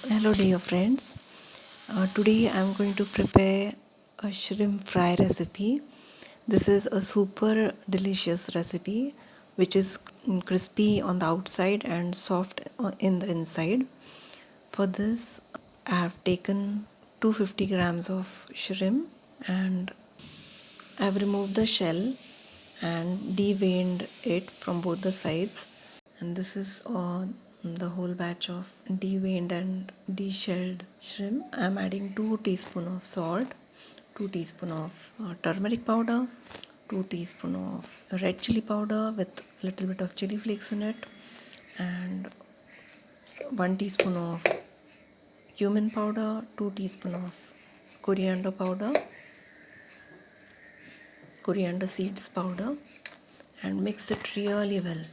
Hello dear friends. Today I am going to prepare a shrimp fry recipe. This is a super delicious recipe which is crispy on the outside and soft in the inside. For this I have taken 250 grams of shrimp and I have removed the shell and deveined it from both the sides, and this is the whole batch of deveined and deshelled shrimp. I am adding 2 teaspoons of salt, 2 teaspoons of turmeric powder, 2 teaspoons of red chili powder with a little bit of chili flakes in it, and 1 teaspoon of cumin powder, 2 teaspoons of coriander powder, coriander seeds powder, and mix it really well.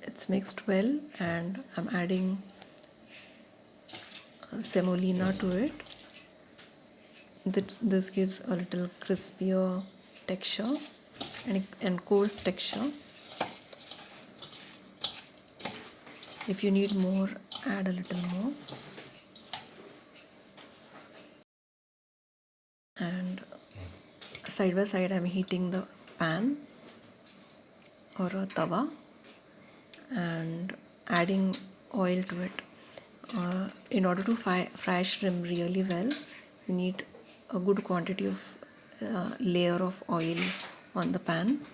It's mixed well, and I'm adding semolina to it. This gives a little crispier texture and coarse texture. If you need more, add a little more. And side by side I'm heating the pan or a tawa and adding oil to it. In order to fry shrimp really well, you need a good quantity of layer of oil on the pan.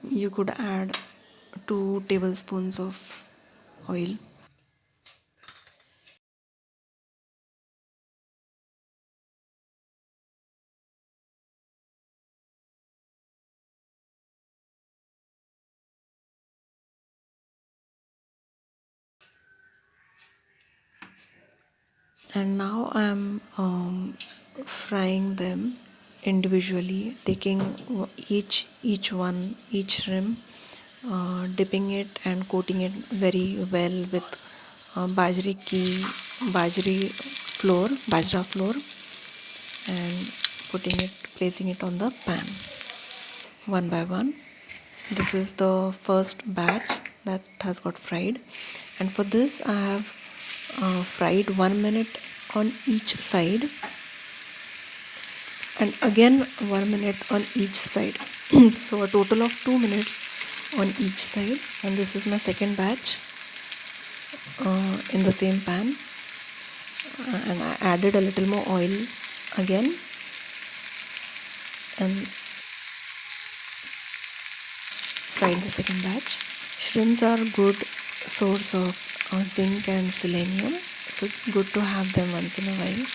You could add 2 tablespoons of oil. And now I'm frying them individually, taking each shrimp, dipping it and coating it very well with bajra flour, and placing it on the pan one by one. This is the first batch that has got fried, and for this I have fried 1 minute on each side and again 1 minute on each side. So a total of 2 minutes on each side, and this is my second batch in the same pan, and I added a little more oil again and fried the second batch. Shrimps are good source of zinc and selenium, so it's good to have them once in a while.